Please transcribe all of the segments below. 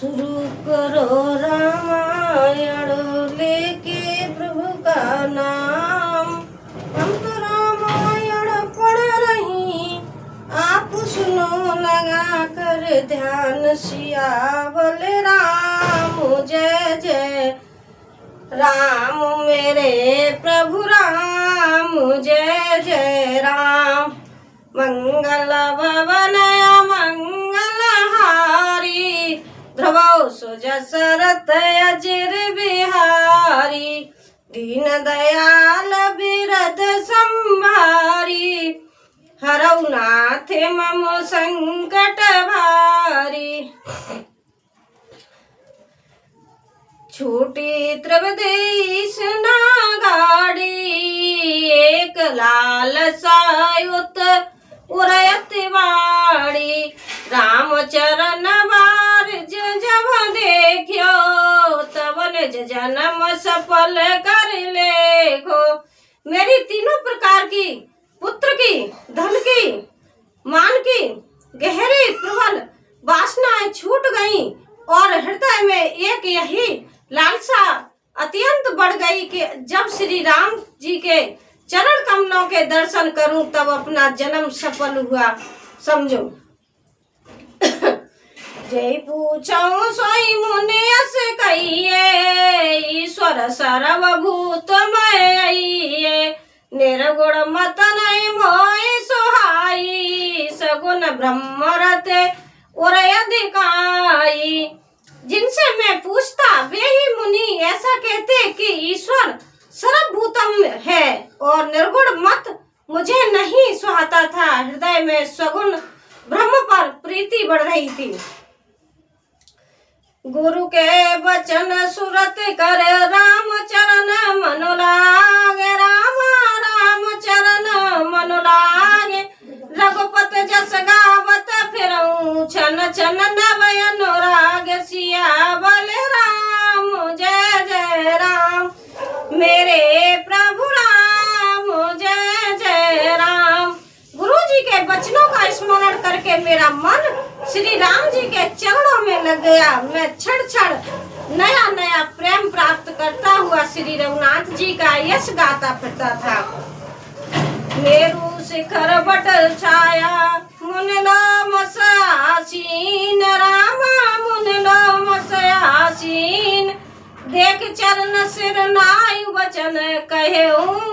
शुरू करो रामायण लेके प्रभु का नाम। हम तो रामायण पढ़ रही, आप सुनो लगा कर ध्यान। सियावल राम जय जय राम, मेरे प्रभु राम जय जय राम। मंगल भवन मंगल हारी, ध्रुवौ सुजसरथ अजिर बिहारी। दीन दयाल बिरद संभारी, हरौ नाथ मम संकट भारी। छूटी त्रिवदेश नागाड़ी, एक लाल सायुत उरयत वाड़ी। राम चरण बारज जब देखियो, तब निज जन्म सफल कर लेखो। मेरी तीनों प्रकार की, पुत्र की, धन की, मान की गहरी प्रबल वासनाएं छूट गईं और हृदय में एक यही लालसा अत्यंत बढ़ गई कि जब श्री राम जी के चरण कमलों के दर्शन करूं तब अपना जन्म सफल हुआ समझो। जय पूछऊं सोई मुनि यस कहिए, ईश्वर सर्वभूतमय आइए। निर्गुण मत नहीं मोहि सुहाई, सगुण ब्रह्म रते और अधिकाई। जिनसे मैं पूछता वे ही मुनि ऐसा कहते कि ईश्वर सर्वभूतम है और निर्गुण मत मुझे नहीं सुहाता था। हृदय में सगुण ब्रह्म पर प्रीति बढ़ रही थी। गुरु के वचन सुरत कर राम चरण मन लागे। राम राम चरण मन लागे, रघुपत जस गावत फिरऊं छन छन नव अनुराग। सियावल राम जय जय राम, मेरे प्रभु राम जय जय राम। गुरु जी के वचनों का स्मरण करके मेरा मन श्री राम जी के चरणों में लग गया। मैं क्षण क्षण नया नया प्रेम प्राप्त करता हुआ श्री रघुनाथ जी का यश गाता फिरता था। मेरु शिखर बट छाया, मुन लोम आसीन। रामा मुन लोम आसीन, देख चरण सिर नाय वचन कहे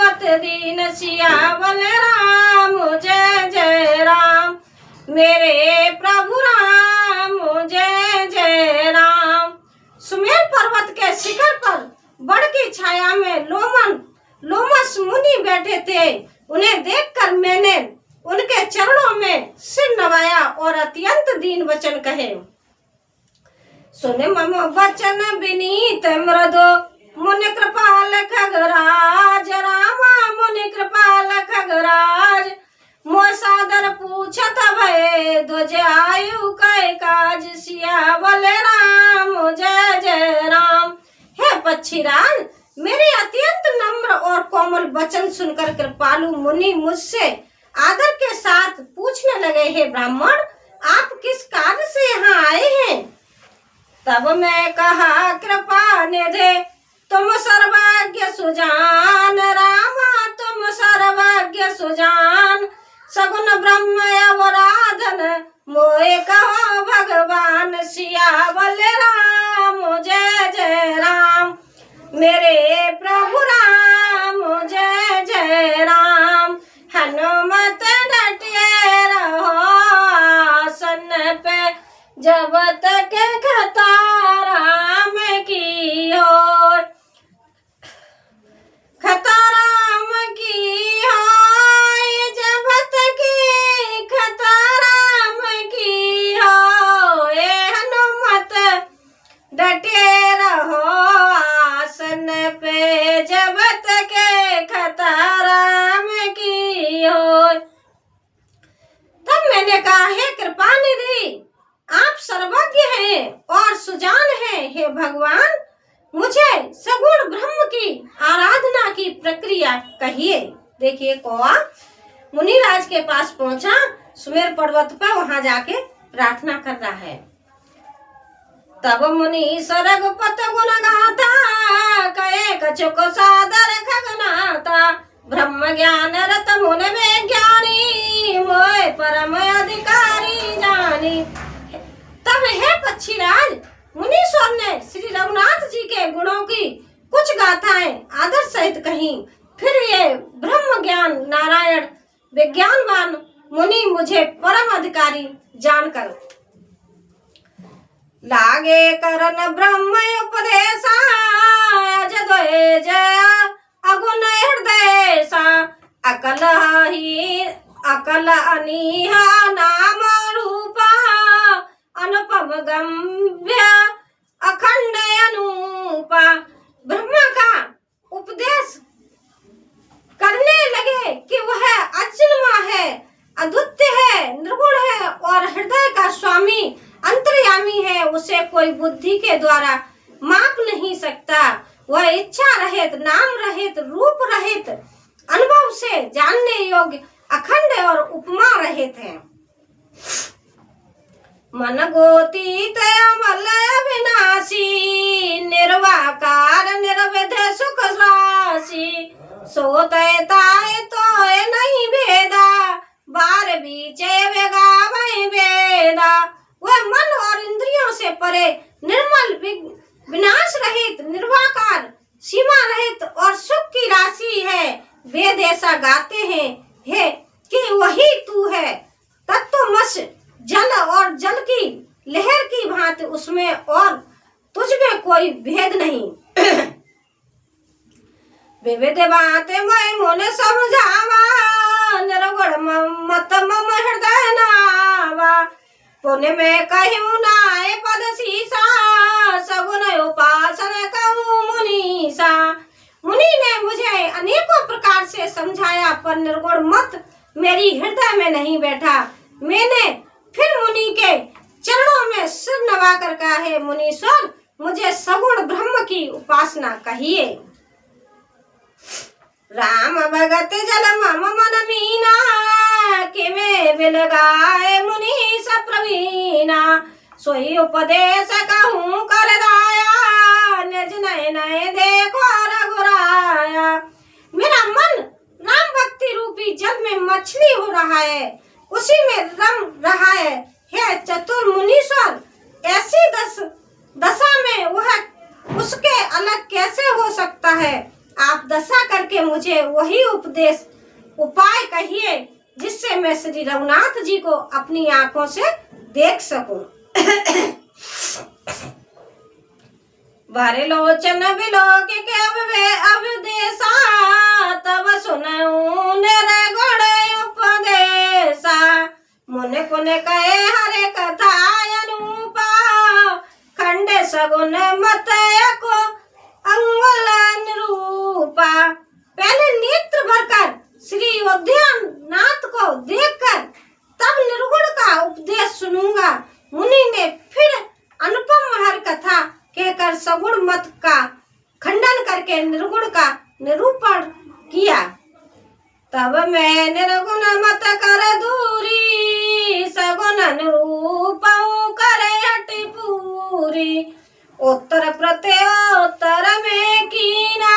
अत दीन। सियावल राम जय जय राम, मेरे प्रभु राम जय जय राम। सुमेर पर्वत के शिखर पर बड़ की छाया में लोमस मुनि बैठे थे। उन्हें देखकर मैंने उनके चरणों में सिर नवाया और अत्यंत दीन वचन कहे। सुने मम वचन विनीत मृदु, मुनि कृपाल खगराज। रामा मुनि कृपाल खगराज, मोय सादर पूछत भय ध्वज आयु कै काज। सियावल राम जय जय राम। हे पक्षीराज, मेरे अत्यंत नम्र और कोमल वचन सुनकर कृपालु मुनि मुझसे आदर के साथ पूछने लगे, हे ब्राह्मण आप किस कार्य से यहाँ आए हैं? तब मैं कहा, कृपा निधे तुम सर्वज्ञ सुजान। रामा तुम सर्वज्ञ सुजान, सगुन ब्रह्म अवराधन मोए कहो भगवान। सियावल राम जय जय राम, मेरे प्रभु राम जय जय राम। हनुमत डटे रहो आसन पे, जब तक खताराम की हो। खताराम की हो, जब तक खताराम की हो। ए हनुमत डटे रहो आसन पे, जब तक खताराम की हो। तब मैंने कहा, हे कृपा निधि आप सर्वज्ञ हैं और सुजान हैं। हे भगवान मुझे सगुण ब्रह्म की आराधना की प्रक्रिया कहिए। देखिए कौआ मुनिराज के पास पहुंचा, सुमेर पर्वत पर वहां जाके प्रार्थना कर रहा है। तब मुनि रघुपत गुण गाथा, कहे कछुक सादर खगनाथा। ब्रह्म ज्ञान रत मुन में ज्ञानी, मोय परम अधिकारी जानी। तब हे पक्षीराज, मुनीश्वर ने श्री रघुनाथ जी के गुणों की कुछ गाथाएं आदर सहित कही। फिर ये ब्रह्म ज्ञान नारायण विज्ञानवान मुनि मुझे परम अधिकारी जानकर लागे करन ब्रह्म उपदेशा, अज द्वेज अगुण हृदय सा। अकल अनीहा नाम रूपा, अनुपम गंभीर अखंड अनूपा। ब्रह्मा का उपदेश करने लगे कि वह अचिन्मा है, अद्वितीय है, निर्गुण है और हृदय का स्वामी अंतर्यामी है। उसे कोई बुद्धि के द्वारा माप नहीं सकता। वह इच्छा रहित, नाम रहित, रूप रहित, अनुभव से जानने योग्य, अखंड और उपमा रहित है। मन गोतीत अमल अविनाशी, निर्वाकार निर्विध सुख राशि। सोते ताए तोए नहीं भेदा, बार बीचे वेगावै वेदा। वह मन और इंद्रियों से परे, निर्मल, विनाश रहित, निर्वाकार, सीमा रहित और सुख की राशि है। वेद ऐसा गाते हैं है कि वही तू है। तत्वमस जल और जल की लहर की भांति उसमें और तुझ में कोई भेद नहीं। विविध बातें मैं मोने समझावा, निर्गुण मत मम हृदय नावा। पुण्य में कहूँ नाय पद सीसा, सगुन उपासन कहूँ मुनीसा। मुनि ने मुझे अनेकों प्रकार से समझाया, पर निर्गुण मत मेरी हृदय में नहीं बैठा। मैंने फिर मुनि के चरणों में सिर नवाकर कहा, है मुनीश्वर, मुझे सगुण ब्रह्म की उपासना कहिए। राम भगत जल मम मन मीना, कि में बिलगाए मुनि सप्रवीणा। सोई उपदेश कहूँ कर दाया, निज नय नय देखो रघुराया। मेरा मन राम भक्ति रूपी जल में मछली हो रहा है, उसी में रम रहा है। हे चतुर मुनीश्वर, ऐसी दशा में वह उसके अलग कैसे हो सकता है? आप दशा करके मुझे वही उपदेश उपाय कहिए, जिससे मैं श्री रघुनाथ जी को अपनी आंखों से देख सकूं। भरे लोचन बिलोक के अवदेशा, तब सुनऊं निर्गुण उपदेशा। मुनि पुनि कहे हरे कथा अनूपा, खंडे सगुन मत को अंगुल निरूपा। पहले नेत्र भरकर श्री उद्याननाथ को देखकर तब निर्गुण का उपदेश सुनूंगा। मुनि ने फिर अनुपम हर कथा कहकर सगुण मत का खंडन करके निर्गुण का निरूपण किया। तब मैं निर्गुण मत कर दूरी, सगुण निरूपण करे हटि पूरी। उत्तर प्रत्युत्तर में कीना,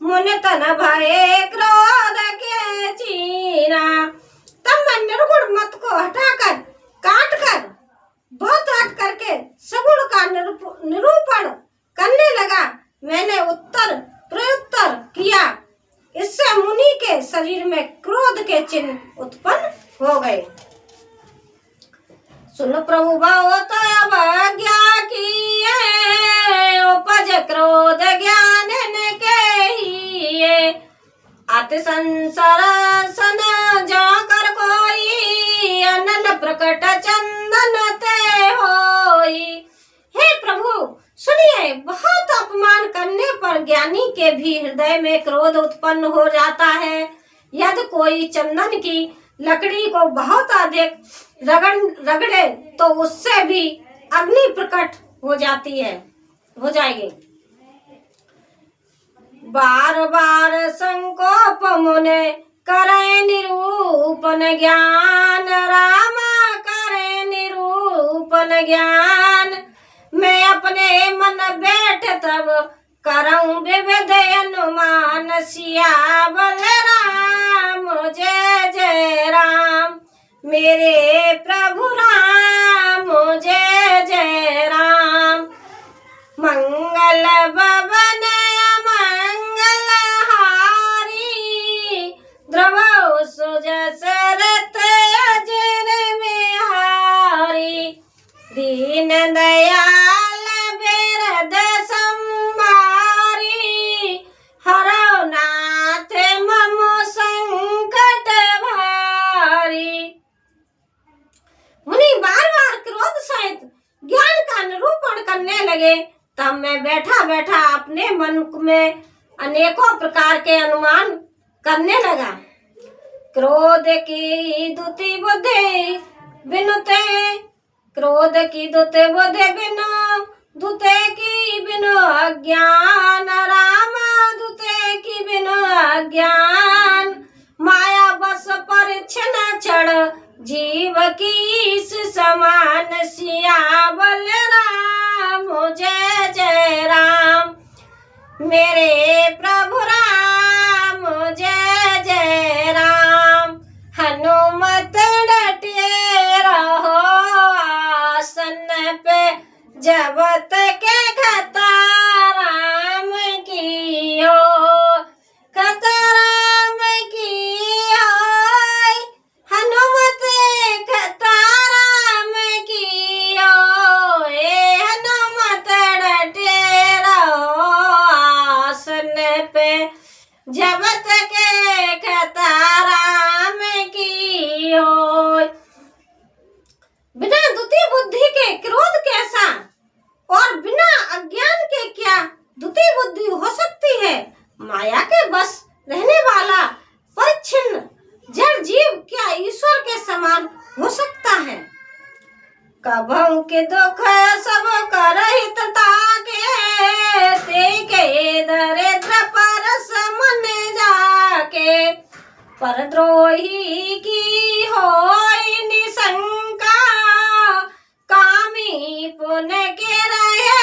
मुनि तन भये क्रोध के चीना। तब मैं निर्गुण मत को हटाकर, काटकर, बहुत हट करके सगुण का निरूपण करने लगा। मैंने उत्तर प्रत्युत्तर किया, इससे मुनि के शरीर में क्रोध के चिन्ह उत्पन्न हो गए। सुन प्रभु बहुत अवज्ञा किए, उपज क्रोध ज्ञान के हिए। अति संसार सन जो कर कोई, अनल प्रकट चंदन ते होई। हे प्रभु सुनिए, बहुत अपमान करने पर ज्ञानी के भी हृदय में क्रोध उत्पन्न हो जाता है। यदि कोई चंदन की लकड़ी को बहुत अधिक रगड़े तो उससे भी अग्नि प्रकट हो जाएगी। बार बार संकोप मुने करे निरूपण ज्ञान, रामा करे निरूपण ज्ञान। मैं अपने मन बैठ तब करऊं विविध अनुमान। सियावर राम जय जय राम, मेरे प्रभु राम जय जय राम। मंगल भवन मंगल हारी, द्रवौ सुजस रथ अजर बिहारी। दीन दयाल बिरद संभारी, हरौ नाथ मम संकट भारी। मुनि बार बार क्रोध सहित ज्ञान का निरूपण करने लगे। तब मैं बैठा बैठा अपने मन में अनेकों प्रकार के अनुमान करने लगा। क्रोध की दुति बुद्धि बिनुते, क्रोध की दुति बुद्धि बिनु, दुते की बिनु अज्ञान। राम दुते की बिनु अज्ञान, माया बस परिछन चढ़ जीव की इस समान। सियावर राम जय जय राम, मेरे प्रभु राम जय जय राम। हनुमत डटे रहो आसन पे, जब तक कथा राम की हो, कथा राम की हो। हनुमत कथा राम की हो, हनुमत डटे रहो आसन पे, जब तक कथा राम की हो। बिना दुति बुद्धि के क्रोध कैसा, और बिना अज्ञान के क्या दुति बुद्धि हो सकती है। माया के बस रहने वाला परिच्छिन्न जड़ जीव क्या ईश्वर के समान हो सकता है। कभू के दुख सब करहित ताके, ते के दरिद्र परस मन जाके। परद्रोही की होई निशंका, कामी पुण्य के रहे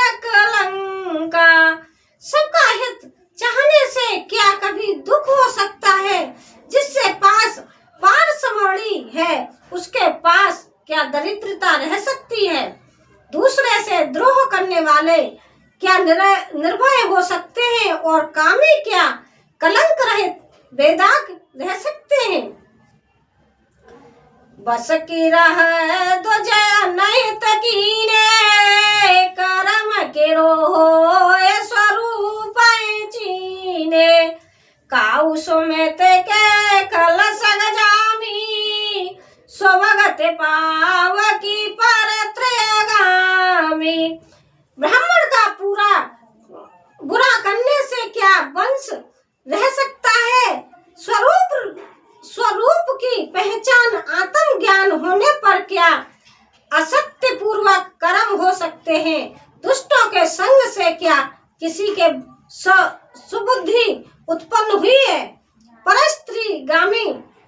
अकलंका। सबका हित चाहने से क्या कभी दुख हो सकता है। जिससे पास पारसमणि है, उसके पास क्या दरिद्रता रह सकती है। दूसरे से द्रोह करने वाले क्या निर्भय हो सकते हैं, और कामी क्या कलंक रहित बेदाग रह सकते हैं। बस की रह दो जय नहीं तकीने, कर्म के रोह स्वरूप चीने। काऊ सुमित के कलश जामी, स्वभगत पाव की परत्रयगामी। ब्राह्मण का पूरा बुरा करने से क्या वंश रह सकता है। स्वरूप की पहचान आत्म ज्ञान होने पर क्या असत्य पूर्वक कर्म हो सकते हैं। दुष्टों के संग से क्या किसी के सुबुद्धि उत्पन्न हुई है। परस्त्री गामी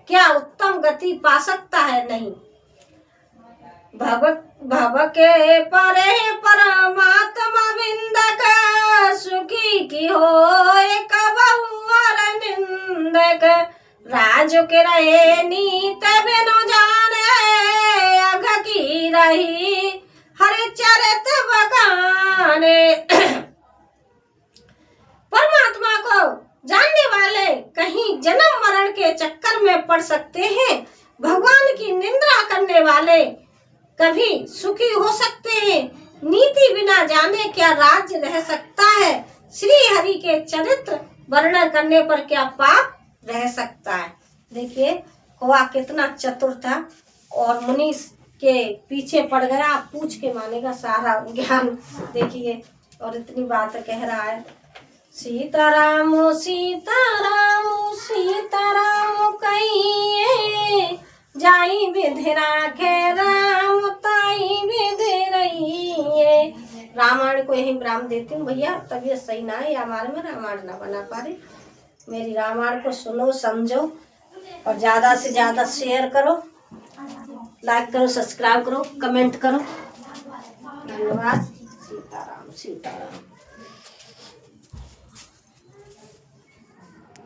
क्या उत्तम गति पा सकता है। नहीं, भव के परे परमात्मा विंदक, सुखी की हो एक बहुवर निंदक। राज के रहे नीत बिनु जाने, अघ की रही हरि चरित बखाने। परमात्मा को जानने वाले कहीं जन्म मरण के चक्कर में पड़ सकते हैं। भगवान की निंदा करने वाले कभी सुखी हो सकते हैं। नीति बिना जाने क्या राज्य रह सकता है। श्री हरि के चरित्र वर्णन करने पर क्या पाप रह सकता है। देखिए कौवा कितना चतुर था और मुनि के पीछे पड़ गया। पूछ के मानेगा सारा ज्ञान। देखिए और इतनी बात कह रहा है। सीताराम सीताराम सीताराम कहिए, जाई विधि राखे राम ताई विधि रहिए। रामायण को यही विराम देती हूँ भैया। तबीयत सही ना है, हमारे में रामायण ना बना पा रही। मेरी रामायण को सुनो समझो और ज़्यादा से ज़्यादा शेयर करो, लाइक करो, सब्सक्राइब करो, कमेंट करो। धन्यवाद। सीताराम सीताराम।